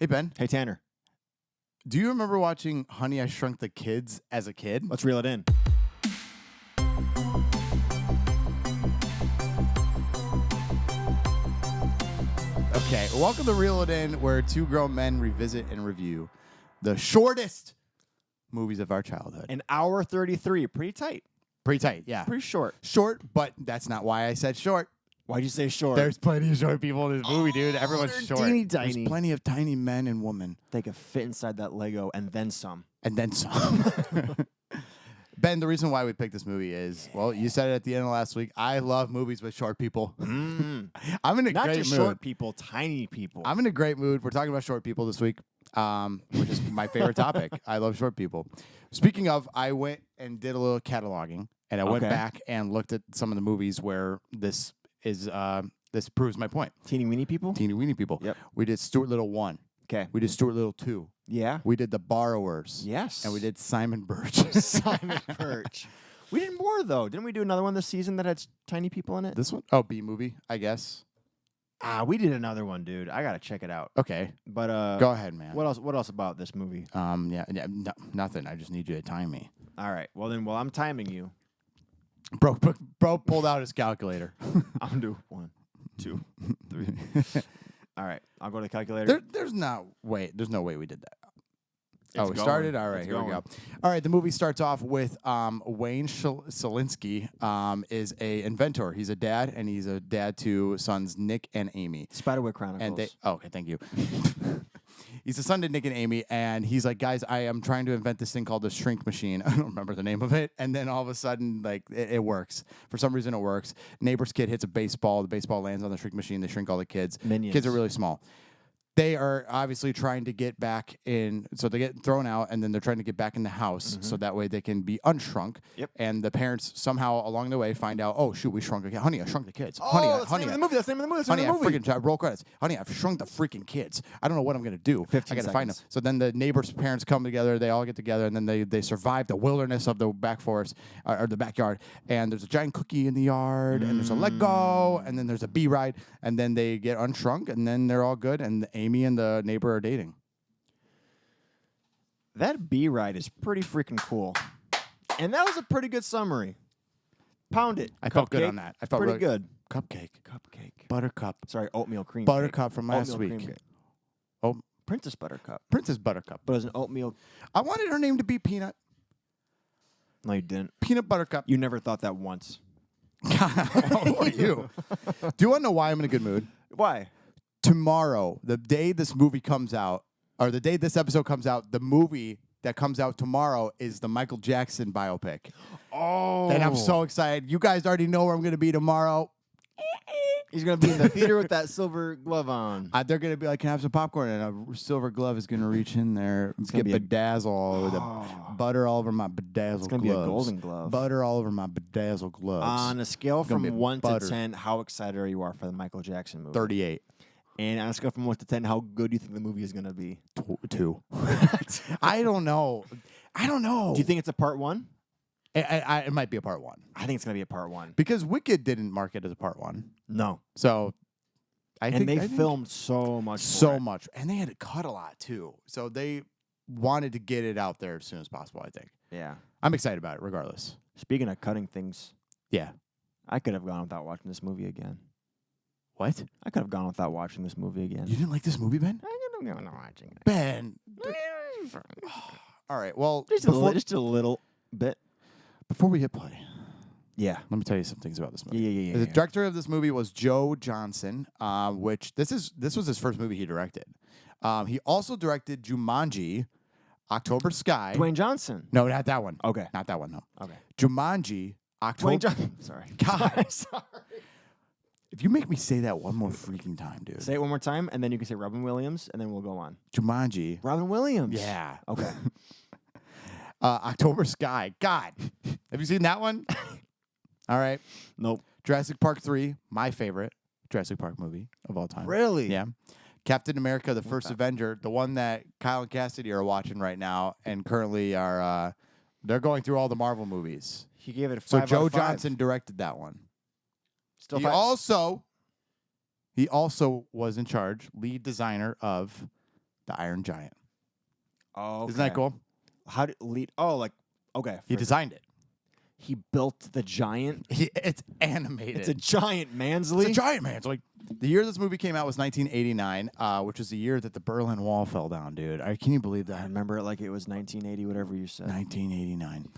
Hey, Ben. Hey, Tanner. Do you remember watching Honey, I Shrunk the Kids as a kid? Let's reel it in. Okay, welcome to Reel It In, where two grown men revisit and review the shortest movies of our childhood. An hour 33. Pretty tight. Pretty tight, yeah. Pretty short. Short, but that's not why I said short. Why'd you say short? There's plenty of short people in this movie, dude. Everyone's they're short. teeny There's tiny. plenty of tiny men and women. They could fit inside that Lego and then some. And then some. Ben, the reason why we picked this movie is, well, you said it at the end of last week. I love movies with short people. I'm in a Not great just mood. short people, tiny people. I'm in a great mood. We're talking about short people this week, which is my favorite topic. I love short people. Speaking of, I went and did a little cataloging, and I went back and looked at some of the movies where this is. This proves my point. Teeny weeny people? Teeny weeny people. Yep. We did Stuart Little 1. Okay. We did Stuart Little 2. Yeah. We did The Borrowers. Yes. And we did Simon Birch. Simon Birch. We did more, though. Didn't we do another one this season that had tiny people in it? This one? Oh, B movie, I guess. We did another one, dude. I got to check it out. Okay. But go ahead, man. What else about this movie? Nothing. I just need you to time me. All right. Well, then, while I'm timing you, Bro pulled out his calculator. I'm going to do 1, 2, 3. All right. I'll go to the calculator. There's no way we did that. It's we going. started? All right, It's here we going. go. All right, the movie starts off with Wayne Selinsky is a inventor. He's a dad, and he's a dad to sons Nick and Amy. Spiderwick Chronicles. And okay, thank you. He's a son to Nick and Amy, and he's like, guys, I am trying to invent this thing called the shrink machine. I don't remember the name of it. And then all of a sudden, like, it works. For some reason, it works. Neighbor's kid hits a baseball. The baseball lands on the shrink machine. They shrink all the kids. Minions. Kids are really small. They are obviously trying to get back in, so they get thrown out, and then they're trying to get back in the house, so that way they can be unshrunk. Yep. And the parents somehow along the way find out, oh shoot, we shrunk a kid. Honey, I shrunk the kids. Oh, honey, that's the name of the movie. That's the name of the movie. That's the honey, name I of the movie. freaking roll credits. Honey, I've shrunk the freaking kids. I don't know what I'm gonna do. 15 I gotta find them. seconds. So then the neighbors' parents come together. They all get together, and then they survive the wilderness of the back forest or the backyard. And there's a giant cookie in the yard, and there's a Lego, and then there's a bee ride, and then they get unshrunk, and then they're all good. And Amy and the neighbor are dating. That bee ride is pretty freaking cool. And that was a pretty good summary. Pound it. I felt good Cupcake. on that. I felt pretty really good. Cupcake. Buttercup. Sorry, oatmeal cream. Buttercup cake. from last Oatmeal cream week. cake. Oh, Princess Buttercup. Princess Buttercup. But it was an oatmeal. I wanted her name to be Peanut. No, you didn't. Peanut Buttercup. You never thought that once. Who are you? Do you want to know why I'm in a good mood? Why? Tomorrow, the day this movie comes out, or the day this episode comes out, the movie that comes out tomorrow is the Michael Jackson biopic. Oh. And I'm so excited. You guys already know where I'm going to be tomorrow. He's going to be in the theater with that silver glove on. They're going to be like, can I have some popcorn? And a silver glove is going to reach in there, gonna get be a- bedazzle all over the butter all over my bedazzled It's going to be a golden glove. Butter all over my bedazzled gloves. On a scale gonna be from 1 butter. to 10, how excited are you for the Michael Jackson movie? 38. And on a scale from 1 to 10, how good do you think the movie is going to be? 2. I don't know. Do you think it's a part 1? It might be a part 1. I think it's going to be a part 1. Because Wicked didn't mark it as a part 1. No. So I think they filmed so much. so for it. much. And they had to cut a lot too. So they wanted to get it out there as soon as possible, I think. Yeah. I'm excited about it regardless. Speaking of cutting things, Yeah. I could have gone without watching this movie again. What? I could have gone without watching this movie again. You didn't like this movie, Ben? I could have gone without watching it. Ben. All right. Well, Just a little bit. before we hit play, Yeah. let me tell you some things about this movie. Yeah. The director of this movie was Joe Johnson, which this was his first movie he directed. He also directed Jumanji, October Sky. Dwayne Johnson. No, not that one. Okay. Not that one, no. Okay. Jumanji, October. Dwayne Johnson. Sorry. God. Sorry. If you make me say that one more freaking time, dude. Say it one more time, and then you can say Robin Williams, and then we'll go on. Jumanji. Robin Williams. Yeah. Okay. October Sky. God. Have you seen that one? All right. Nope. Jurassic Park 3, my favorite Jurassic Park movie of all time. Really? Yeah. Captain America, the First Avenger, the one that Kyle and Cassidy are watching right now and currently are, they're going through all the Marvel movies. He gave it a 5 So out Joe of 5. Johnson directed that one. Still He five. also was in charge, lead designer of the Iron Giant. Oh, Isn't that cool? How did lead? Oh, like okay. He designed it. He built the giant. It's animated. It's a giant Mansley. It's a giant man. It's like the year this movie came out was 1989, which is the year that the Berlin Wall fell down, dude. Can you believe I that? remember it like it was 1980, whatever you said. 1989.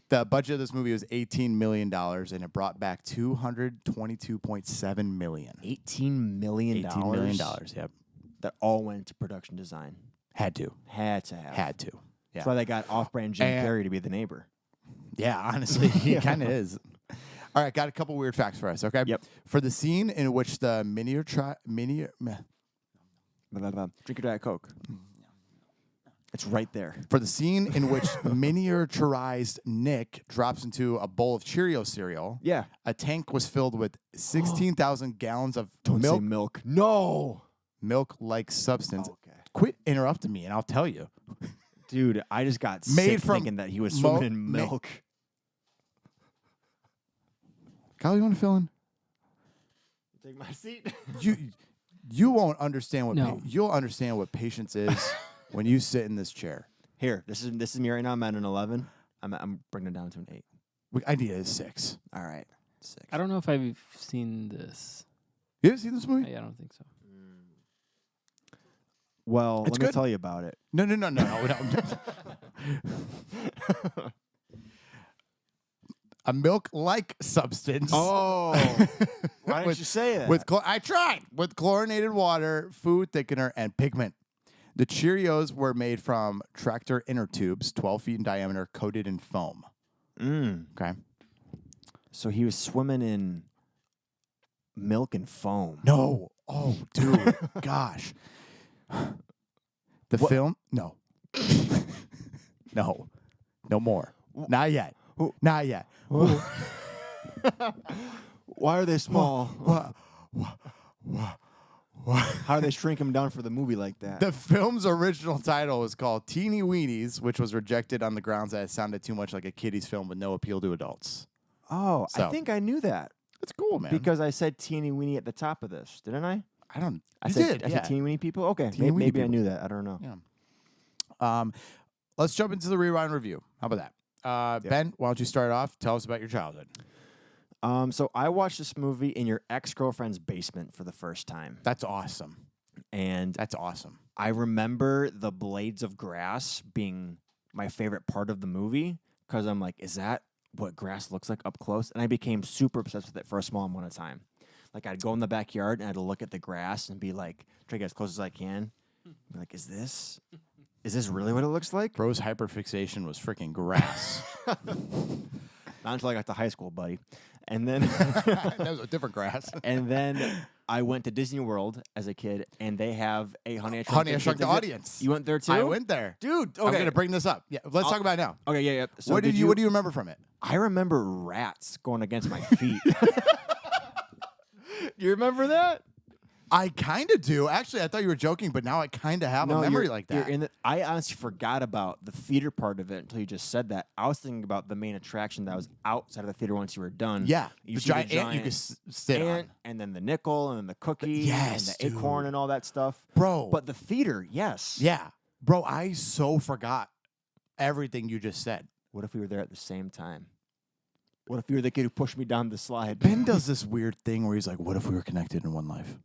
The budget of this movie was $18 million, and it brought back $222.7 million. $18 million. $18 million, yep. That all went to production design. Had to. Had to have. Had to. Yeah. That's why they got off-brand Jim And- Carrey to be the neighbor. Yeah, honestly, he kind of is. All right, got a couple weird facts for us, okay? Yep. For the scene in which the Drink your Diet Coke. It's right there. For the scene in which miniaturized Nick drops into a bowl of Cheerio cereal, Yeah. a tank was filled with 16,000 gallons of Don't say milk, milk. No. milk-like substance. Okay. Quit interrupting me, and I'll tell you. Dude, I just got Made sick from thinking that he was swimming in milk. Kyle, you want to fill in? Take my seat. You won't understand what No. you'll understand what patience is when you sit in this chair. Here, this is me right now. I'm at an 11. I'm bringing it down to an 8. Idea is 6. All right. 6. I don't know if I've seen this. You ever seen this movie? I don't think so. Well, It's let me good. tell you about it. No. A milk-like substance. Oh. Why didn't With- you say that? I tried with chlorinated water, food thickener, and pigment. The Cheerios were made from tractor inner tubes, 12 feet in diameter, coated in foam. Okay. So he was swimming in milk and foam. No. Oh, dude. Gosh. The What? film? No. No. No more. Not yet. Not yet. Why are they small? What? How do they shrink him down for the movie like that? The film's original title was called Teeny Weenies, which was rejected on the grounds that it sounded too much like a kiddies film with no appeal to adults. Oh, So. I think I knew that That's cool, man. because I said teeny weeny at the top of this, didn't I? I don't. I You said, did. I Yeah. said teeny weeny people. Okay, Teeny weeny maybe I people. knew that. I don't know. Yeah. Let's jump into the rewind review. How about that? Ben, why don't you start off? Tell us about your childhood. So I watched this movie in your ex-girlfriend's basement for the first time, That's awesome. and That's awesome. I remember the blades of grass being my favorite part of the movie because I'm like, is that what grass looks like up close? And I became super obsessed with it for a small amount of time. Like I'd go in the backyard and I'd look at the grass and be like, try to get as close as I can. Be like, is this really what it looks like? Bro's hyperfixation was freaking grass. Not until I got to high school, buddy. And then That was a different grass. and then I went to Disney World as a kid, and they have a Honey, I Shrunk Honey, I Shrunk the Audience. You went there too? I went there. Dude, I'm okay. going to bring this up. Yeah, let's talk about it now. Okay, yeah. So What do you remember from it? I remember rats going against my feet. You remember that? I kind of do. Actually, I thought you were joking, but now I kind of have a memory like that. I honestly forgot about the theater part of it until you just said that. I was thinking about the main attraction that was outside of the theater once you were done. Yeah, You the see giant ant you could sit on. ant, and then the nickel, and then the cookie, Yes, and the acorn, dude. and all that stuff. Bro. But the theater, yes. Yeah. Bro, I so forgot everything you just said. What if we were there at the same time? What if you were the kid who pushed me down the slide? Ben does this weird thing where he's like, what if we were connected in one life?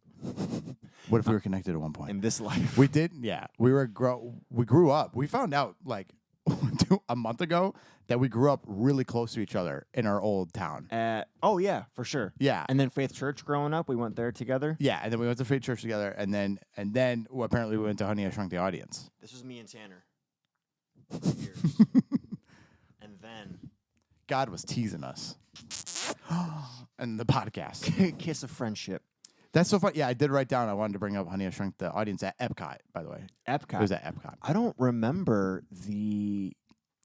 What if we were connected at one point? In this life. We did, yeah. We grew up. We found out like a month ago that we grew up really close to each other in our old town. Oh, yeah, for sure. Yeah. And then Faith Church growing up, we went there together. Yeah, and then we went to Faith Church together, and then well, apparently we went to Honey, I Shrunk the Audience. This was me and Tanner. For years. And then God was teasing us. And the podcast. kiss of friendship. That's so fun. Yeah, I did write down. I wanted to bring up Honey, I Shrunk the Audience at Epcot, by the way. Epcot. It was at Epcot. I don't remember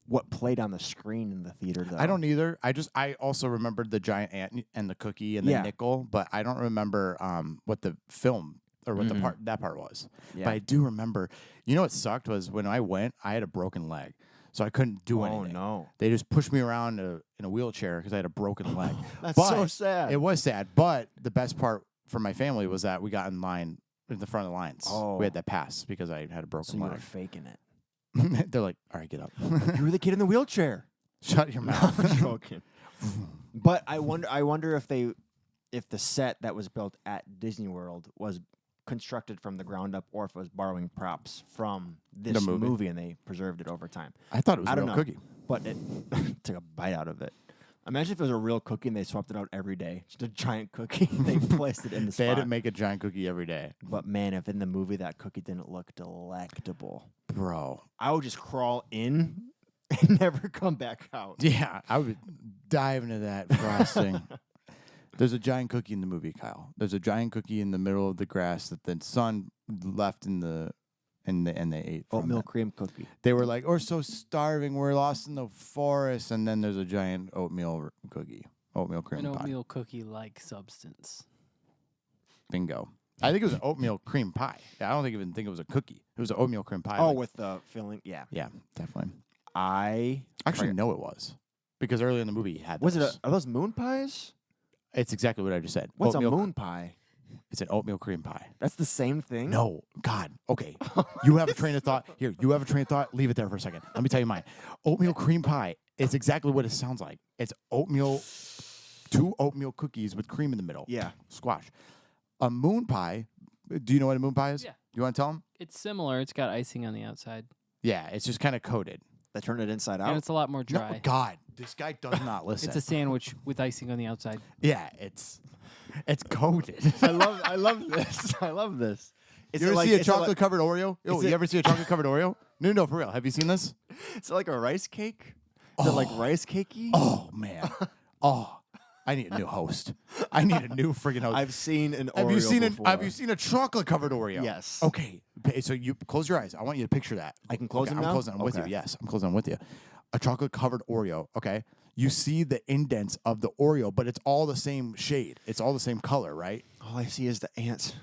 what played on the screen in the theater though. I don't either. I also remembered the giant ant and the cookie and the Yeah. nickel, but I don't remember what the film or what Mm-mm. that part was. Yeah. But I do remember. You know what sucked was when I went, I had a broken leg, so I couldn't do Oh anything. no. They just pushed me around in a wheelchair because I had a broken leg. That's But so sad. It was sad, but the best part for my family was that we got in line in the front of the lines. Oh. We had that pass because I had a broken So you were leg. faking it. They're like, all right, get up. You were the kid in the wheelchair. Shut your I'm mouth. joking. But I wonder if the set that was built at Disney World was constructed from the ground up, or if it was borrowing props from this The movie. movie and they preserved it over time. I thought it was I a don't real know. cookie. But it took a bite out of it. Imagine if it was a real cookie and they swapped it out every day. Just a giant cookie. They placed it in the They had spot. to make a giant cookie every day. But man, if in the movie that cookie didn't look delectable, Bro. I would just crawl in and never come back out. Yeah, I would dive into that frosting. There's a giant cookie in the movie, Kyle. There's a giant cookie in the middle of the grass that the son left and they ate from Oatmeal it. cream cookie. They were like, "We're so starving, we're lost in the forest," and then there's a giant oatmeal cookie, oatmeal cream An pie. oatmeal cookie-like substance. Bingo. I think it was an oatmeal cream pie. Yeah, I don't even think it was a cookie. It was an oatmeal cream pie. Oh, like- with the filling. Yeah. yeah, definitely. I Actually, forget- no, it was because earlier in the movie he had. Was those. are those moon pies? It's exactly what I just said. What's oatmeal, a moon pie? It's an oatmeal cream pie. That's the same thing. No, God. Okay. You have a train of thought. Here, you have a train of thought. Leave it there for a second. Let me tell you mine. Oatmeal cream pie is exactly what it sounds like. It's oatmeal, 2 oatmeal cookies with cream in the middle. Yeah. Squash. A moon pie. Do you know what a moon pie is? Yeah. You want to tell them? It's similar. It's got icing on the outside, Yeah, it's just kind of coated. They turn it inside and out. it's a lot more No, dry. God, this guy does not listen. It's a sandwich with icing on the outside. Yeah, it's coated. I love this. I love this. Is You it ever like, see a is it like- chocolate covered Oreo? is You it- ever see a chocolate covered Oreo? No, for real. Have you seen this? Is it like a rice cake? Is it like rice cakey? Oh man. Oh, I need a new host. I need a new friggin' host. I've seen an Oreo Have you seen before. Have you seen a chocolate covered Oreo? Yes. Okay. So you close your eyes. I want you to picture that. I can close Okay, them I'm now? closing them with you. Okay. Yes, I'm closing them with you. A chocolate covered Oreo. Okay. You see the indents of the Oreo, but it's all the same shade. It's all the same color, right? All I see is the ants.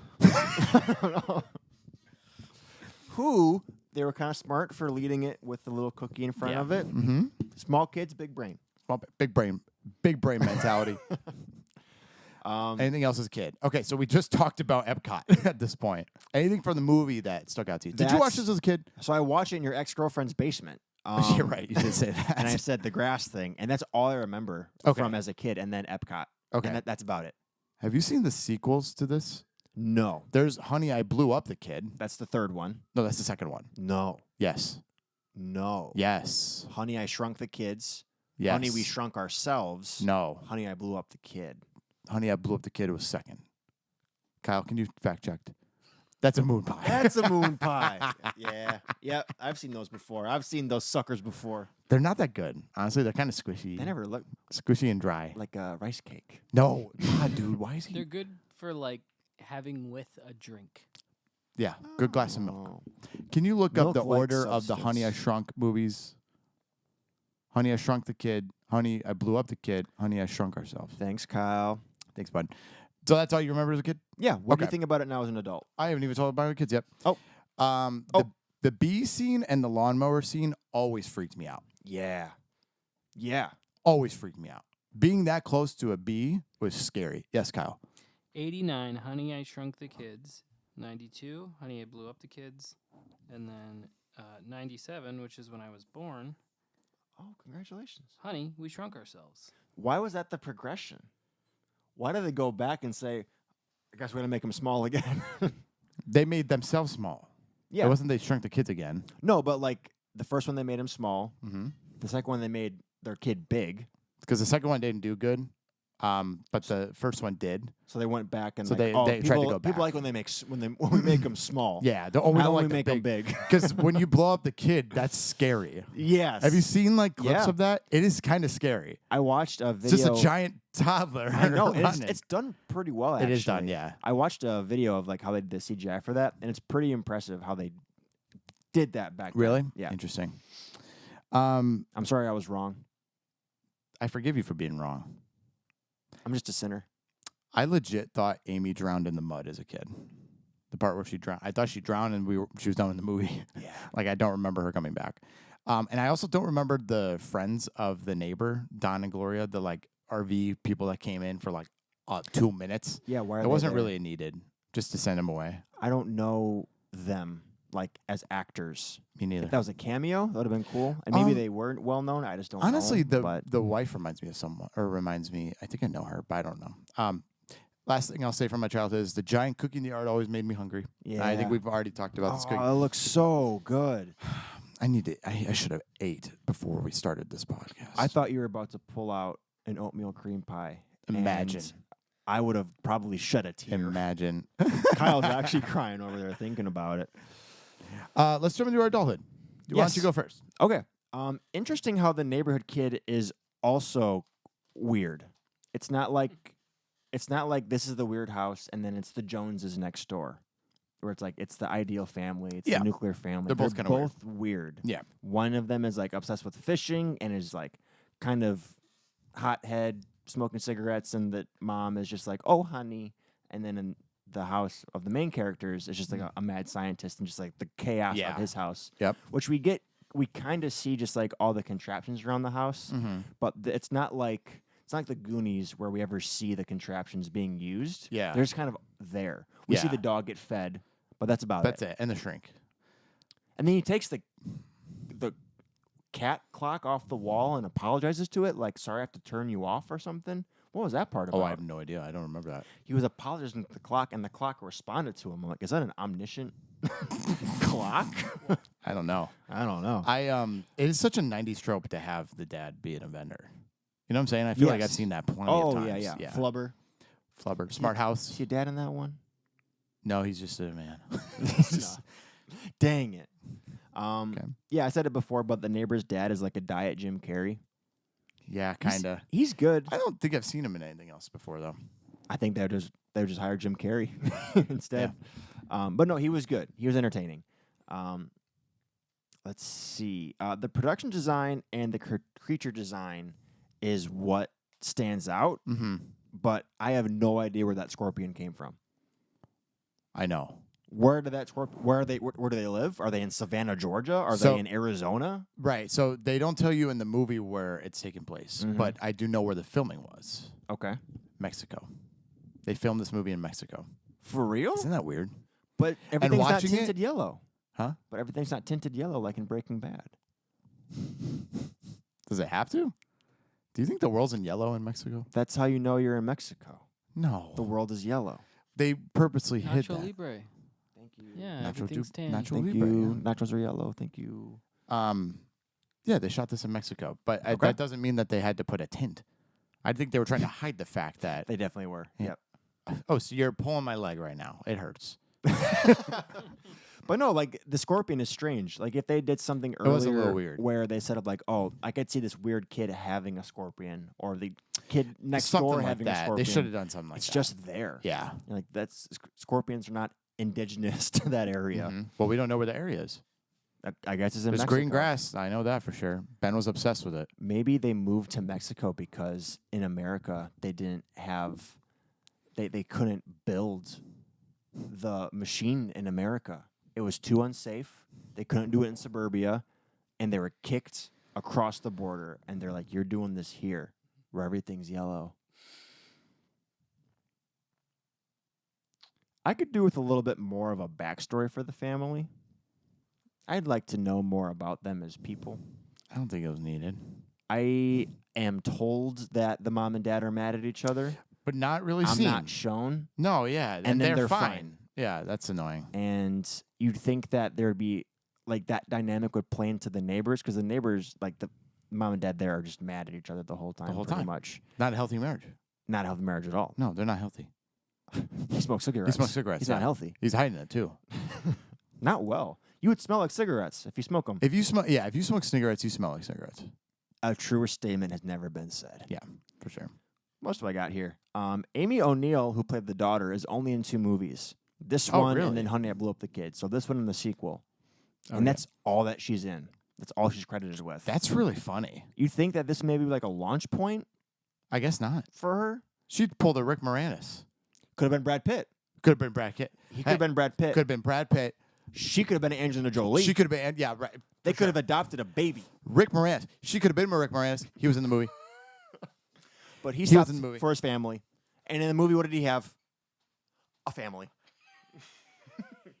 Who, they were kind of smart for leading it with the little cookie in front Yeah. of it. Mm-hmm. Small kids, big brain. Well, big brain mentality. Anything else as a kid? Okay, so we just talked about Epcot at this point. Anything from the movie that stuck out to you? Did you watch That's- this as a kid? So I watched it in your ex-girlfriend's basement. You're right. You did say that. And I said the grass thing, and that's all I remember Okay. from as a kid, and then Epcot. Okay. And that's about it. Have you seen the sequels to this? No. There's Honey, I Blew Up the Kid. That's the third one. No, that's the second one. No. Yes. No. Yes. Honey, I Shrunk the Kids. Yes. Honey, We Shrunk Ourselves. No. Honey, I Blew Up the Kid. Honey, I Blew Up the Kid was second. Kyle, can you fact check? That's a moon pie. That's a moon pie. Yeah. Yep. I've seen those before. I've seen those suckers before. They're not that good. Honestly, they're kind of squishy. They never look Squishy and dry. like a rice cake. No. God, dude, why is he? They're good for like having with a drink. Yeah, good glass of milk. Oh. Can you look up the Milk-like order of the Honey, I substance. Shrunk movies? Honey, I Shrunk the Kid. Honey, I Blew Up the Kid. Honey, I Shrunk Ourselves. Thanks, Kyle. Thanks, bud. So that's all you remember as a kid? Yeah. What do you Okay. think about it now as an adult? I haven't even told about my kids yet. Oh. The bee scene and the lawnmower scene always freaked me out. Yeah. Yeah. Always freaked me out. Being that close to a bee was scary. Yes, Kyle. 89, Honey, I Shrunk the Kids. 92, Honey, I Blew Up the Kids. And then 97, which is when I was born, Oh, congratulations. Honey, We Shrunk Ourselves. Why was that the progression? Why did they go back and say, I guess we're going to make them small again? They made themselves small. Yeah. It wasn't they shrunk the kids again. No, but like the first one they made him small. Mm-hmm. The second one they made their kid big. Because the second one didn't do good, but the first one did. So they went back and So like, they tried to people, go people back. like when we make them small. Yeah. We How don't do we like make them big? Because when you blow up the kid, that's scary. Yes. Have you seen like clips Yeah. of that? It is kind of scary. I watched a It's video. just a giant toddler. I know running. it's done pretty well. Actually. It is done, yeah. I watched a video of like how they did the CGI for that, and it's pretty impressive how they did that back then. Really? Yeah. Interesting. I'm sorry I was wrong. I forgive you for being wrong. I'm just a sinner. I legit thought Amy drowned in the mud as a kid. The part where she drowned. I thought she drowned and she was done in the movie. Yeah. Like, I don't remember her coming back. And I also don't remember the friends of the neighbor, Don and Gloria, the like RV people that came in for like 2 minutes. Yeah. Why are It they wasn't there? really needed. just to send him away. I don't know them like as actors. Me neither. If that was a cameo, that would have been cool. And maybe Um, they weren't well known. I just don't Honestly, know. But the wife reminds me of someone, or reminds me. I think I know her, but I don't know. Last thing I'll say from my childhood is the giant cookie in the yard always made me hungry. yeah, I think we've already talked about this. Oh, it looks so good. I should have ate before we started this podcast. I thought you were about to pull out an oatmeal cream pie. Imagine. and I would have probably shed a tear. Imagine. Kyle's actually crying over there thinking about it. Let's jump into our adulthood. Why don't you go first? Okay. Interesting how the neighborhood kid is also weird. It's not like this is the weird house and then it's the Joneses next door, where it's like it's the ideal family, it's Yeah. the nuclear family. They're both kinda weird. weird. Yeah. One of them is like obsessed with fishing and is like kind of hothead, smoking cigarettes, and the mom is just like, "Oh, honey," and then in the house of the main characters is just like a mad scientist and just like the chaos Yeah. of his house. Yep. Which we kind of see just like all the contraptions around the house, but it's not like the Goonies where we ever see the contraptions being used. Yeah. They're just kind of there. We see Yeah. the dog get fed, but that's about That's it. And the shrink. And then he takes the cat clock off the wall and apologizes to it, like, "Sorry, I have to turn you off" or something. What was that part about? Oh, I have no idea. I don't remember that. He was apologizing to the clock, and the clock responded to him. I'm like, is that an omniscient clock? I don't know. I don't know. It is such a '90s trope to have the dad be an inventor. You know what I'm saying? I feel like Yes. I've seen that plenty of times. yeah. Flubber. Flubber. Smart House. Is your dad in that one? No, he's just a man. No. Dang it. Yeah, I said it before, but the neighbor's dad is like a diet Jim Carrey. Yeah, kind of. He's good. I don't think I've seen him in anything else before, though. I think they would just hire Jim Carrey instead. But no, he was good. He was entertaining. Let's see. The production design and the creature design is what stands out. Mm-hmm. But I have no idea where that scorpion came from. I know. Where do they live? Are they in Savannah, Georgia? Are they in Arizona? Right. So they don't tell you in the movie where it's taking place, Mhm. but I do know where the filming was. Okay. Mexico. They filmed this movie in Mexico. For real? Isn't that weird? But everything's not watching it- tinted yellow. Huh? But everything's not tinted yellow like in Breaking Bad. Does it have to? Do you think the world's in yellow in Mexico? That's how you know you're in Mexico. No. The world is yellow. They purposely hid Nacho that. Libre. Thank you. Yeah, Nacho everything's tan. Nacho Thank Libre, you. Nachos are yellow. Thank you. Yeah, they shot this in Mexico, but Okay. that doesn't mean that they had to put a tint. I think they were trying to hide the fact that. They definitely were. Yeah. Yep. Oh, so you're pulling my leg right now. It hurts. But no, like the scorpion is strange. Like if they did something was a earlier little weird. where they set up like, oh, I could see this weird kid having a scorpion, or the kid next Something door like having a that. scorpion. They should have done something like It's that. just there. Yeah. You're like scorpions are not indigenous to that area. Mhm. Well, we don't know where the area is. I guess it's in There's Mexico. green grass. I know that for sure. Ben was obsessed with it. Maybe they moved to Mexico because in America they didn't have, they couldn't build the machine in America. It was too unsafe. They couldn't do it in suburbia, and they were kicked across the border. And they're like, "You're doing this here, where everything's yellow." I could do with a little bit more of a backstory for the family. I'd like to know more about them as people. I don't think it was needed. I am told that the mom and dad are mad at each other. But not really I'm seen. not shown. No, yeah. And then they're fine. fine. Yeah, that's annoying. And you'd think that there'd be, like, that dynamic would play into the neighbors, because the neighbors, like, the mom and dad there are just mad at each other the whole time. whole pretty time. much. Not a healthy marriage. Not a healthy marriage at all. No, they're not healthy. He smokes cigarettes. He smokes cigarettes. He's yeah. not healthy. He's hiding it too. Not well. You would smell like cigarettes if you smoke them. If you smoke cigarettes, you smell like cigarettes. A truer statement has never been said. Yeah, for sure. Most of what I got here. Amy O'Neill, who played the daughter, is only in 2 movies. This Oh, one really? and then Honey, I Blew Up the Kid. So this one and the sequel. Oh, And yeah. that's all that she's in. That's all she's credited with. That's really funny. You'd think that this may be like a launch point I guess not. for her. She pulled a Rick Moranis. Could have been Brad Pitt. Could have been Brad Pitt. He could have been Brad Pitt. Could have been Brad Pitt. She could have been Angelina Jolie. She could have been. Yeah, right. they for could sure. have adopted a baby. Rick Moranis. She could have been Rick Moranis. He was in the movie. But he was stopped in the movie. for his family. And in the movie, what did he have? A family.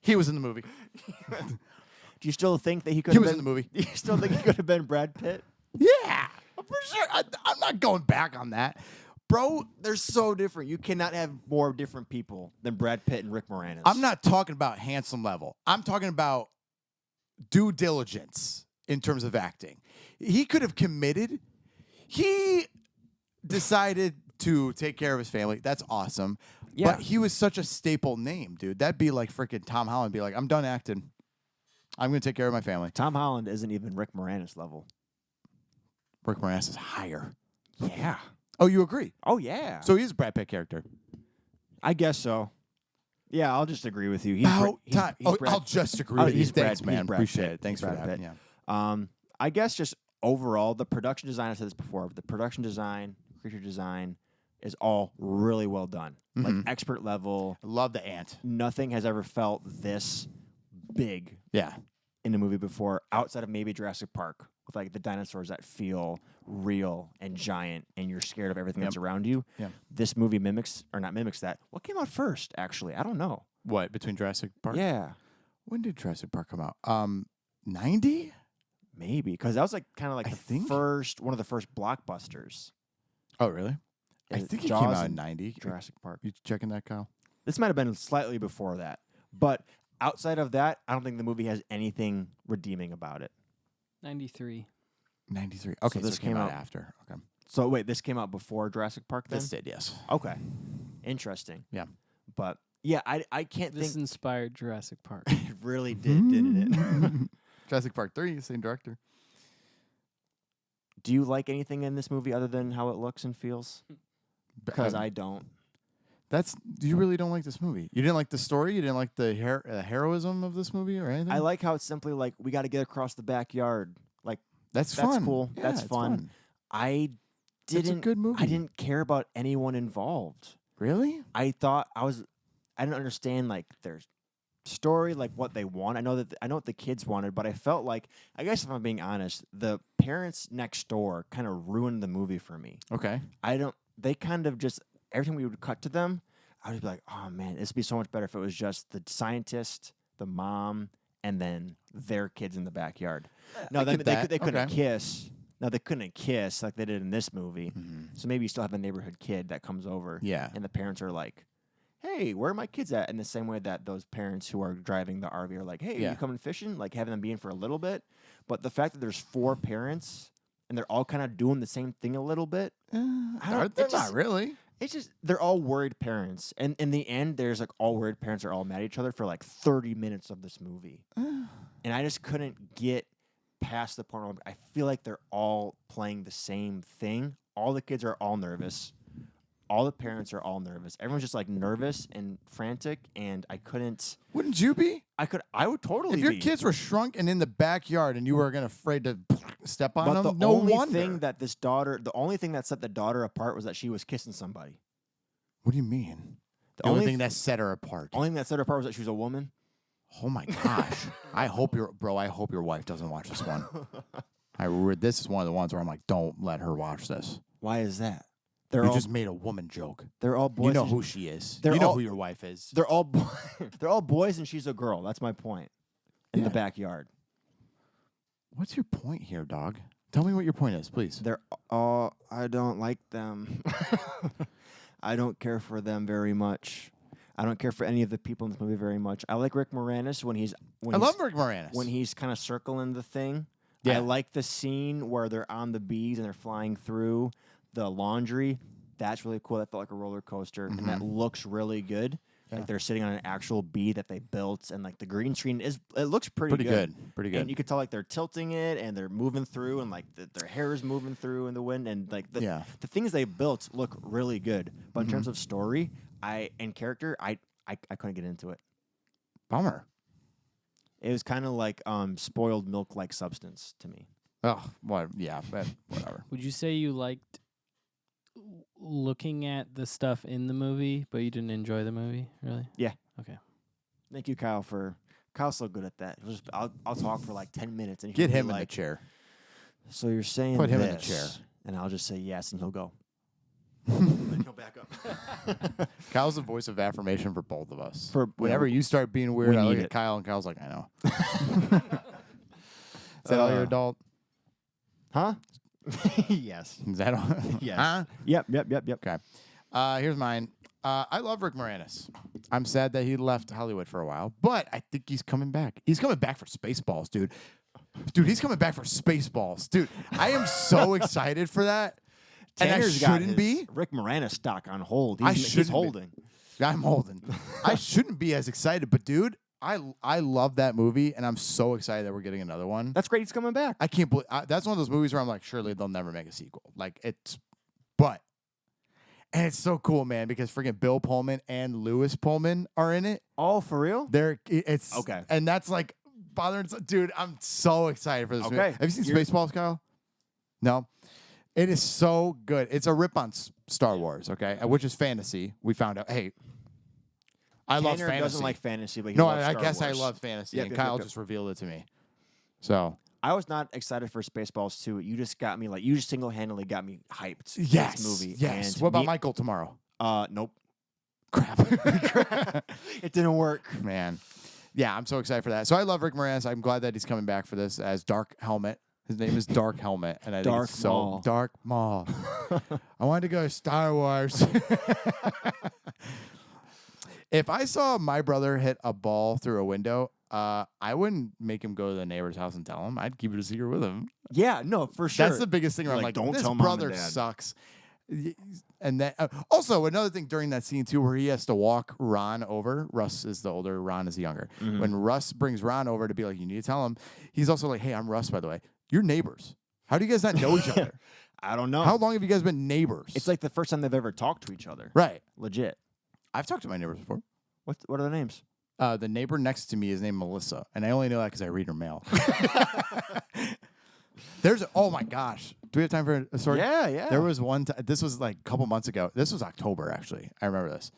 He was in the movie. Do you still think that he could? He have was been, in the movie. Do you still think he could have been Brad Pitt? Yeah, for sure. I'm not going back on that. Bro, They're so different. You cannot have more different people than Brad Pitt and Rick Moranis. I'm not talking about handsome level. I'm talking about due diligence in terms of acting. He could have committed. He decided to take care of his family. That's awesome. Yeah. But he was such a staple name, dude. That'd be like freaking Tom Holland be like, I'm done acting. I'm going to take care of my family. Tom Holland isn't even Rick Moranis level. Rick Moranis is higher. Yeah. Oh, you agree? Oh, yeah. So he's a Brad Pitt character. I guess so. Yeah, I'll just agree with you. He's About he's time. Brad- I'll just agree Oh, with you. he's Brad- Thanks, he's man. Brad Appreciate Pitt. it. Thanks He's for Brad that. Pitt. Yeah. I guess just overall, the production design, I said this before, the production design, creature design is all really well done. Like expert level. I love the ant. Nothing has ever felt this big Yeah. in a movie before, outside of maybe Jurassic Park, with like the dinosaurs that feel real and giant, and you're scared of everything that's around you. Yeah. This movie mimics, or not mimics that. What came out first? Actually, I don't know. What, between Jurassic Park? Yeah, When did Jurassic Park come out? 90? maybe because that was like kind of like I the think- one of the first blockbusters. Oh, really? I Is think it Jaws came out in and 90. Jurassic Park. You checking that, Kyle? This might have been slightly before that, but outside of that, I don't think the movie has anything redeeming about it. 93. 93. Okay, so this it came out came out- after. Okay. So wait, this came out before Jurassic Park then? This did, yes. Okay. Interesting. Yeah. But yeah, I can't This think inspired Jurassic Park. it really did, didn't it? Jurassic Park 3, same director. Do you like anything in this movie other than how it looks and feels? Because I don't. You really don't like this movie. You didn't like the story. You didn't like the heroism of this movie or anything. I like how it's simply like we got to get across the backyard. Like that's that's fun. cool. Yeah, That's it's fun. I It's a didn't. good movie. I didn't care about anyone involved. Really? I didn't understand like their story, like what they want. I know what the kids wanted, but I felt like, I guess if I'm being honest, the parents next door kind of ruined the movie for me. Okay. They kind of just, every time we would cut to them, I would be like, oh man, this would be so much better if it was just the scientist, the mom, and then their kids in the backyard. No, they couldn't Okay. kiss. No, they couldn't kiss like they did in this movie. So maybe you still have a neighborhood kid that comes over. Yeah. And the parents are like, hey, where are my kids at? In the same way that those parents who are driving the RV are like, hey, Yeah. are you coming fishing? Like having them be in for a little bit. But the fact that there's 4 parents and they're all kind of doing the same thing a little bit. They're it just- not really. It's just, they're all worried parents. And in the end, there's like all worried parents are all mad at each other for like 30 minutes of this movie. And I just couldn't get past the point where I feel like they're all playing the same thing. All the kids are all nervous. All the parents are all nervous. Everyone's just like nervous and frantic, and I couldn't. Wouldn't you be? I would totally. If your be. kids were shrunk and in the backyard and you were afraid to step on but them, the no only wonder. thing that the only thing that set the daughter apart was that she was kissing somebody. What do you mean? The only only thing th- that set her apart. Only thing that set her apart was that she was a woman. Oh my gosh! I hope your wife doesn't watch this one. This is one of the ones where I'm like, don't let her watch this. Why is that? You just made a woman joke. They're all boys. You know and who she is. they're You know all- who your wife is. They're all they're all boys, and she's a girl. That's my point. In the Yeah. backyard, What's your point here, dog? Tell me what your point is, please. they're all. I don't like them. I don't care for them very much. I don't care for any of the people in this movie very much. I like Rick Moranis I love Rick Moranis. when he's kind of circling the thing. Yeah. I like the scene where they're on the bees and they're flying through the laundry. That's really cool. That felt like a roller coaster, and that looks really good. Yeah. Like they're sitting on an actual bee that they built, and like the green screen it looks pretty Pretty good. And you could tell like they're tilting it and they're moving through, and like their hair is moving through in the wind, and like the things they built look really good. But in terms of story, and character, I couldn't get into it. Bummer. It was kind of like spoiled milk like substance to me. Oh, what? Yeah, but whatever. Would you say you liked looking at the stuff in the movie, but you didn't enjoy the movie? Really? Yeah. Okay. Thank you, Kyle. Kyle's so good at that. I'll talk for like 10 minutes and Get he'll be him in the like, chair. So you're saying Put him this, in the chair. and I'll just say yes, and he'll go. then he'll back up. Kyle's the voice of affirmation for both of us. For- Whenever you start being weird, we I look need at it. Kyle, and Kyle's like, I know. Is that all your adult? Huh? Yes. Is that all? Yes. Huh? Yep. Okay. Here's mine. I love Rick Moranis. I'm sad that he left Hollywood for a while, but I think he's coming back. He's coming back for Spaceballs, dude. Dude, he's coming back for Spaceballs. Dude, I am so excited for that. And I Tanner's got shouldn't his be. Rick Moranis stock on hold. I He's shouldn't be. holding. I'm holding. I shouldn't be as excited, but dude, I love that movie, and I'm so excited that we're getting another one. That's great. He's coming back. I can't believe that's one of those movies where I'm like, surely they'll never make a sequel. Like but it's so cool, man, because freaking Bill Pullman and Lewis Pullman are in it. Oh, for real? It's Okay. and that's like bothering. Dude, I'm so excited for this movie. Okay. Have you seen Spaceballs, Kyle? No. It is so good. It's a rip on Star Wars, okay, which is fantasy. We found out. Hey, I love Tanner fantasy. doesn't like fantasy, but he No, loves I Star guess Wars. I love fantasy, Yep, and yep, Kyle yep, yep. just revealed it to me. So I was not excited for Spaceballs 2. You just got me you just single-handedly got me hyped. for yes, this movie. yes. And What about me- Michael tomorrow? Nope. Crap. It didn't work. Man. Yeah, I'm so excited for that. So I love Rick Moranis. I'm glad that he's coming back for this as Dark Helmet. His name is Dark Helmet, and I think Dark it's so Maul. Dark Maul. I wanted to go to Star Wars. If I saw my brother hit a ball through a window, I wouldn't make him go to the neighbor's house and tell him. I'd keep it a secret with him. Yeah, no, for sure. That's the biggest thing. Where I'm Like, like, don't this tell mom and brother dad. sucks. And then also another thing during that scene too, where he has to walk Ron over. Russ is the older, Ron is the younger. Mm-hmm. When Russ brings Ron over to be like, you need to tell him. He's also like, hey, I'm Russ, by the way. You're neighbors. How do you guys not know each other? I don't know. How long have you guys been neighbors? It's like the first time they've ever talked to each other. right. Legit. I've talked to my neighbors before. What are their names? The neighbor next to me is named Melissa, and I only know that because I read her mail. Oh my gosh. Do we have time for a story? Yeah. There was one time, this was like a couple months ago. This was October, actually. I remember this.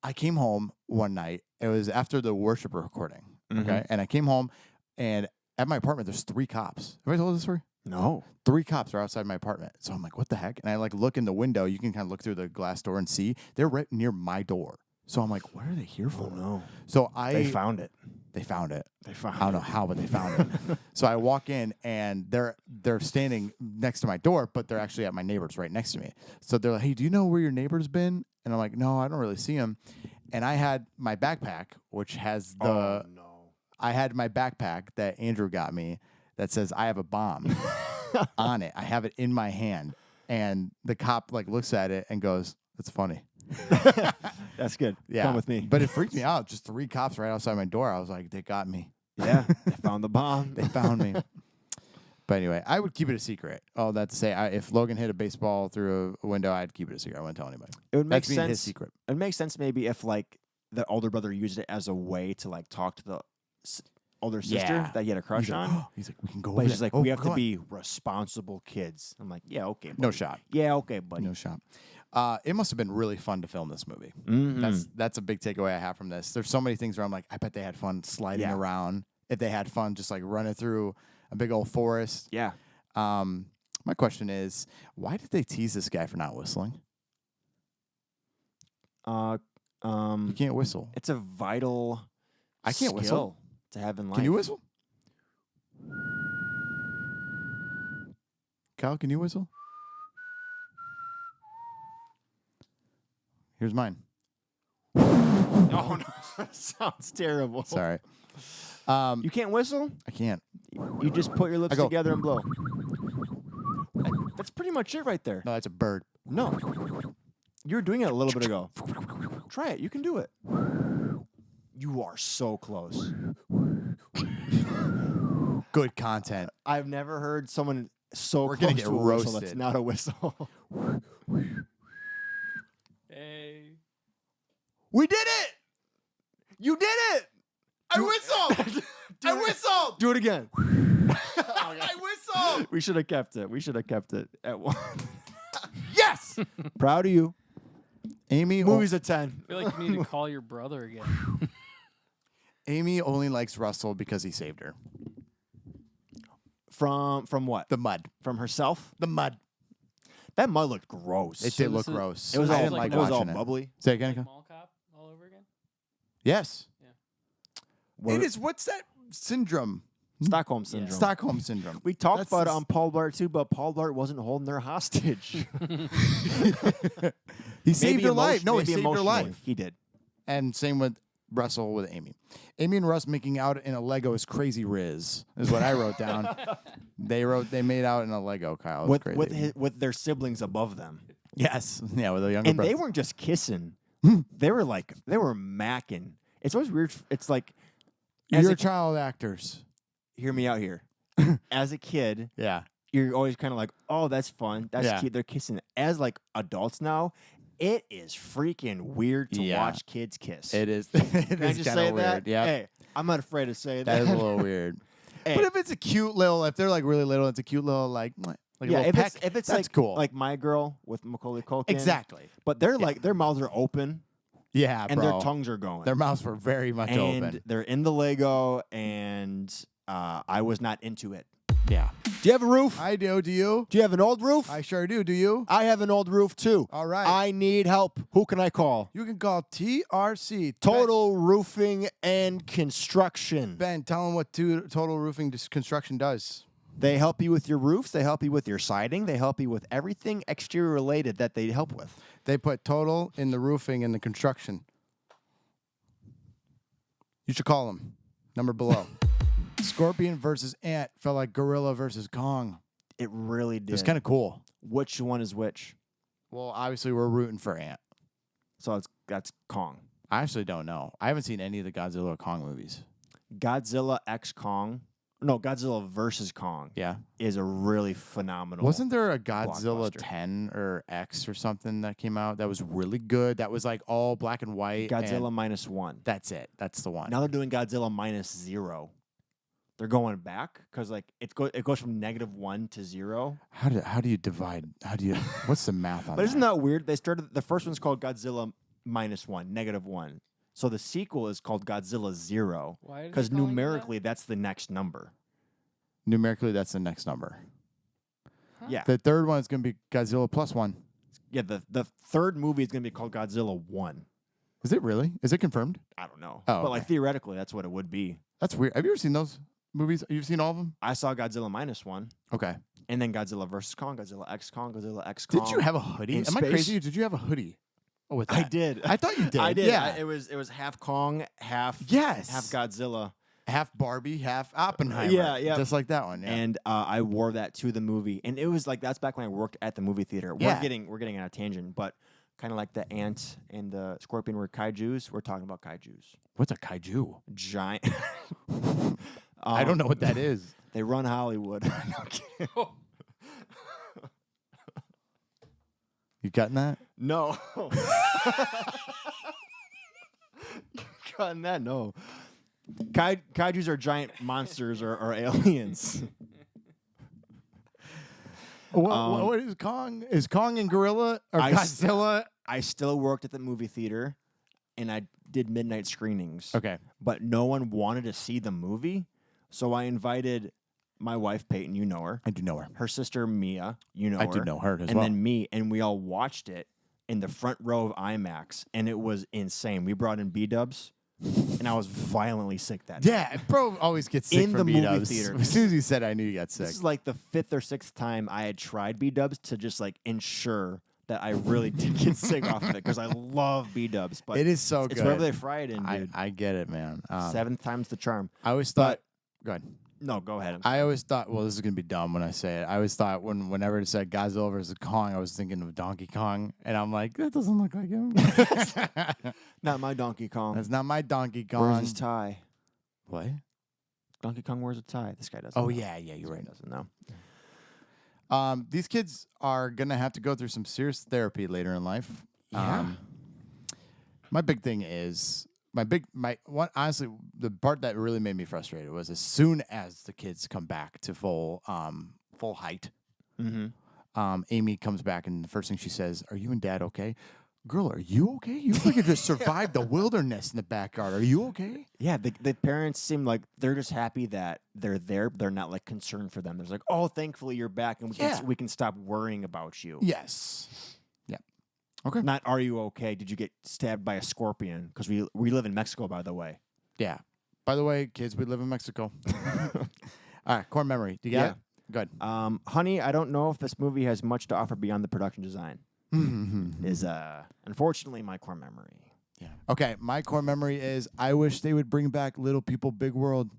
I came home one night. It was after the worship recording. Okay. And I came home, and at my apartment, there's 3 cops. Have I told this story? No. 3 cops are outside my apartment. So I'm like, what the heck? And I like look in the window. You can kind of look through the glass door and see they're right near my door. So I'm like, what are they here for? Oh, no. So They found it. they found it. They found I don't know how, but they found it. So I walk in, and they're standing next to my door, but they're actually at my neighbor's right next to me. So they're like, hey, do you know where your neighbor's been? And I'm like, no, I don't really see him. And I had my backpack, which has the no. I had my backpack that Andrew got me that says I have a bomb on it. I have it in my hand. And the cop like looks at it and goes, that's funny. That's good. Yeah. Come with me. But it freaked me out. Just 3 cops right outside my door. I was like, they got me. Yeah. They found the bomb. They found me. But anyway, I would keep it a secret. Oh, that to say, if Logan hit a baseball through a window, I'd keep it a secret. I wouldn't tell anybody. It would make That's being his sense. secret. It makes sense maybe if like the older brother used it as a way to like talk to the older sister Yeah. that he had a crush He's like, on. he's like, we can go But over he's there. just like, Oh, we have come to on. be responsible kids. I'm like, yeah, okay, buddy. No shot. Yeah, okay, buddy. No shot. It must have been really fun to film this movie. Mhm. That's a big takeaway I have from this. There's so many things where I'm like, I bet they had fun sliding Yeah. around. If they had fun just like running through a big old forest. Yeah. My question is, why did they tease this guy for not whistling? You can't whistle. It's a vital I can't skill whistle. to have in life. Can you whistle? Kyle, can you whistle? Here's mine. Oh no. That sounds terrible. Sorry. You can't whistle? I can't. You just put your lips I go- together and blow. That's pretty much it right there. No, that's a bird. No. You were doing it a little bit ago. Try it. You can do it. You are so close. Good content. I've never heard someone so We're close gonna get to a whistle that's roasted. not a whistle. Hey. We did it! You did it! I whistled. I whistled. Do it again. I whistled. We should have kept it. We should have kept it at 1. Yes. Proud of you. Amy. Movie's a 10. I feel like you need to call your brother again. Amy only likes Russell because he saved her. From what? The mud. From herself? The mud. That mud looked gross. It So did this look is- gross. It was I all, didn't like like it was all watching it. bubbly. Say it again. Like Nico? Mall Cop all over again. Yes. What- It is. What's that syndrome? Stockholm syndrome. Stockholm syndrome. We talked That's about it this- on Paul Blart too, but Paul Blart wasn't holding her hostage. He saved her life. emotion- No, he maybe saved her emotionally. life. He did. And same with Russell with Amy. Amy and Russ making out in a Lego is crazy Riz, is what I wrote down. They made out in a Lego, Kyle. It was crazy. With their siblings above them. Yes. Yeah, with a younger And brother. they weren't just kissing. they were macking. It's always weird. It's like as You're a- child actors. hear me out here. As a kid, Yeah. you're always kind of like, oh, that's fun. That's Yeah. cute. They're kissing. As like adults now, it is freaking weird to Yeah. watch kids kiss. It is. It Can I is just kinda say weird. that? Yeah. Hey, I'm not afraid to say That is a little weird. Hey. But if it's a cute little, if they're like really little, it's a cute little like a yeah, little peck, if it's that's like cool. like My Girl with Macaulay Culkin. Exactly. But they're like their mouths are open Yeah, and bro. their tongues are going. Their mouths were very much and open. they're in the Lego, and I was not into it. Yeah. Do you have a roof? I do. Do you? Do you have an old roof? I sure do. Do you? I have an old roof too. All right. I need help. Who can I call? You can call TRC. Total Roofing and Construction. Ben, tell them what Total Roofing Construction does. They help you with your roofs. They help you with your siding. They help you with everything exterior related that they help with. They put total in the roofing and the construction. You should call them. Number below. Scorpion versus Ant felt like Gorilla versus Kong. It really did. It's kind of cool. Which one is which? Well, obviously we're rooting for Ant. So that's Kong. I actually don't know. I haven't seen any of the Godzilla or Kong movies. Godzilla X Kong. No, Godzilla versus Kong Yeah. is a really phenomenal. Wasn't there a Godzilla blockbuster. 10 or X or something that came out that was really good? That was like all black and white. Godzilla and -1? that's it. That's the one. Now they're doing Godzilla -0. They're going back because like it goes from -1 to 0. How do you divide? What's the math on But that? isn't that weird? They started the first one's called Godzilla -1, -1. So the sequel is called Godzilla 0 Why are they because calling it that? numerically that's the next number. Numerically, that's the next number. Huh? Yeah, The third one is going to be Godzilla +1. yeah. The third movie is going to be called Godzilla 1. Is it really? Is it confirmed? I don't know, Oh, but like okay. theoretically, that's what it would be. That's weird. Have you ever seen those movies? You've seen all of them? I saw Godzilla -1, Okay. and then Godzilla versus Kong, Godzilla X Kong, Godzilla X Kong. Did you have a hoodie? in Am I space? crazy? Did you have a hoodie? Oh, with I that? did. I thought you did. I did. Yeah. It was half Kong, half Yes. half Godzilla. Half Barbie, half Oppenheimer. Yeah, yeah. Just like that one. Yeah. And I wore that to the movie, and it was like that's back when I worked at the movie theater. Yeah. We're getting on a tangent, but kind of like the ant and the scorpion were kaiju's. We're talking about kaiju's, What's a kaiju? giant. I don't know what that is. They run Hollywood. No, I'm kidding. You gotten that? No. Cutting that? No. Kaiju's are giant monsters or aliens. What is Kong? Is Kong and Gorilla or Godzilla? I still worked at the movie theater, and I did midnight screenings. Okay. But no one wanted to see the movie, so I invited my wife Peyton. You know her. I do know her. Her sister Mia. You know I her. do know her as and well. then me, and we all watched it in the front row of IMAX, and it was insane. We brought in B-dubs, and I was violently sick that day. Yeah, bro always gets sick In from the movie B-dubs. theater. As soon as you said I knew you got sick. This is like the 5th or 6th time I had tried B-dubs to just like ensure that I really did get sick off of it because I love B-dubs. But It is so it's good. wherever they fry it in, dude. I get it, man. 7th time's the charm. I always thought. Go ahead. No, go ahead. I always thought. Well, this is gonna be dumb when I say it. I always thought whenever it said Godzilla versus Kong, I was thinking of Donkey Kong, and I'm like, that doesn't look like him. Not my Donkey Kong. That's not my Donkey Kong. Where's his tie? What? Donkey Kong wears a tie. This guy doesn't. Oh know. yeah, you're This guy right. doesn't know. These kids are gonna have to go through some serious therapy later in life. Yeah. My big thing is honestly, the part that really made me frustrated was as soon as the kids come back to full height, Mm-hmm. Amy comes back and the first thing she says, "Are you and Dad okay?" girl, are you okay? You freaking just survived the wilderness in the backyard. Are you okay? Yeah, the parents seem like they're just happy that they're there. They're not like concerned for them. There's like, oh, thankfully you're back, and we can stop worrying about you. Yes. Yeah. Okay. Not, are you okay? Did you get stabbed by a scorpion? Because we live in Mexico, by the way. Yeah. By the way, kids, we live in Mexico. All right, core memory. Do you got it? Good. Honey, I don't know if this movie has much to offer beyond the production design. Is unfortunately my core memory. Yeah. Okay, my core memory is I wish they would bring back Little People Big World,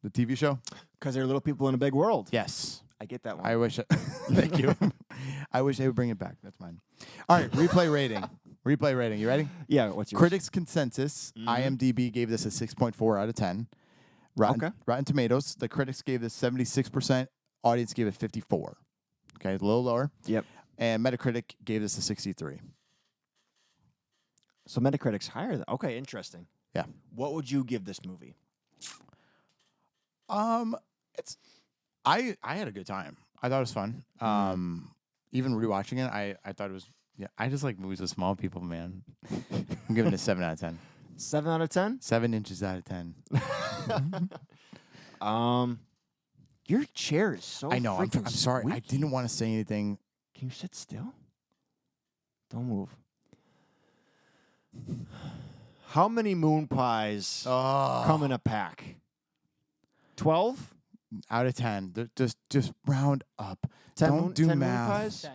the TV show. Because they're little people in a big world. Yes. I get that one. I wish. Thank you. I wish they would bring it back. That's mine. All right, replay rating. Replay rating. You ready? Yeah. What's yours? Critics consensus. IMDb gave this a 6.4 out of 10. Rotten Tomatoes. The critics gave this 76%. Audience gave it 54. Okay, a little lower. Yep. And Metacritic gave this a 63. So Metacritic's higher. Okay, interesting. Yeah. What would you give this movie? It's I had a good time. I thought it was fun. Even rewatching it, I thought it was I just like movies with small people, man. I'm giving it a 7 out of 10. 7 out of 10? 7 inches out of 10. Your chair is so I know. I'm freaking sorry. I squeaky. didn't want to say anything. Can you sit still? Don't move. How many moon pies come in a pack? 12? Out of 10. Just round up. 10 Don't do 10 math. moon pies? 10.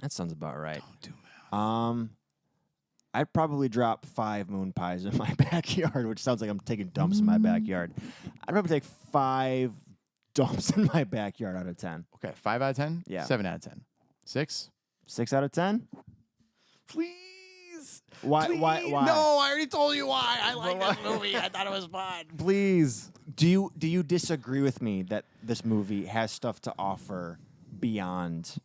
That sounds about right. Don't do math. I'd probably drop 5 moon pies in my backyard, which sounds like I'm taking dumps in my backyard. I'd probably take 5 dumps in my backyard out of 10. Okay, 5 out of 10? Yeah. 7 out of 10. 6? 6 out of 10? Please. Why? Please. Why? No, I already told you why. I like this movie. I thought it was fun. Please. Do you disagree with me that this movie has stuff to offer beyond,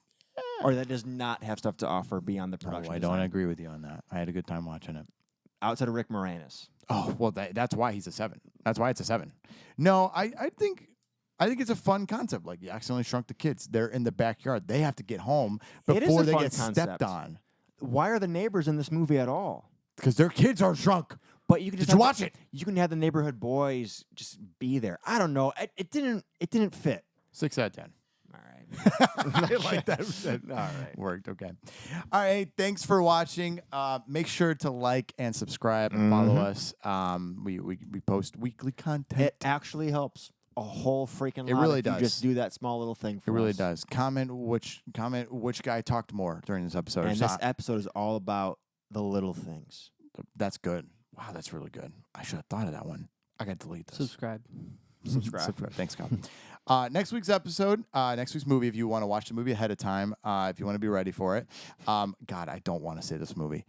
or that does not have stuff to offer beyond the production? I don't agree with you on that. I had a good time watching it. Outside of Rick Moranis. Oh, well, that's why he's a 7. That's why it's a 7. No, I think it's a fun concept. Like, you accidentally shrunk the kids. They're in the backyard. They have to get home It is before a they fun get stepped concept. on. Why are the neighbors in this movie at all? Because their kids are shrunk. But you can just Did you watch it? You can have the neighborhood boys just be there. I don't know. It didn't fit. 6 out of 10. All right. I like that. All right. Worked. Okay. All right. Thanks for watching. Make sure to like and subscribe and follow us. We post weekly content. It actually helps a whole freaking lot. It really if does. You just do that small little thing for It really us. does. Comment which guy talked more during this episode. And this episode is all about the little things. That's good. Wow, that's really good. I should have thought of that one. I got to delete this. Subscribe. Subscribe. Thanks, Kyle. Next week's episode, next week's movie, if you want to watch the movie ahead of time, if you want to be ready for it. God, I don't want to say this movie.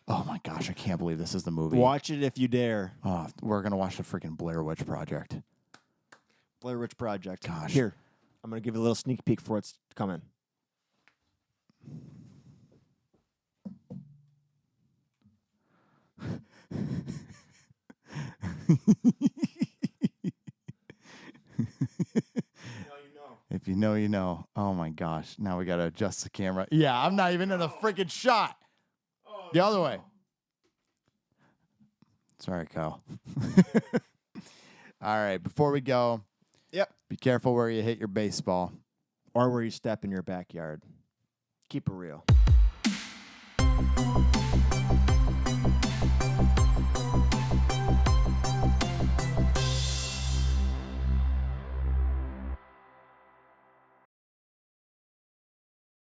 Oh my gosh, I can't believe this is the movie. Watch it if you dare. We're going to watch the freaking Blair Witch Project. Blair Witch Project. Gosh. Here, I'm going to give you a little sneak peek for what's coming. If you know, you know. Oh my gosh. Now we got to adjust the camera. Yeah, I'm not even in a freaking shot. The other way. Sorry, Kyle. All right. Before we go, be careful where you hit your baseball. Or where you step in your backyard. Keep it real.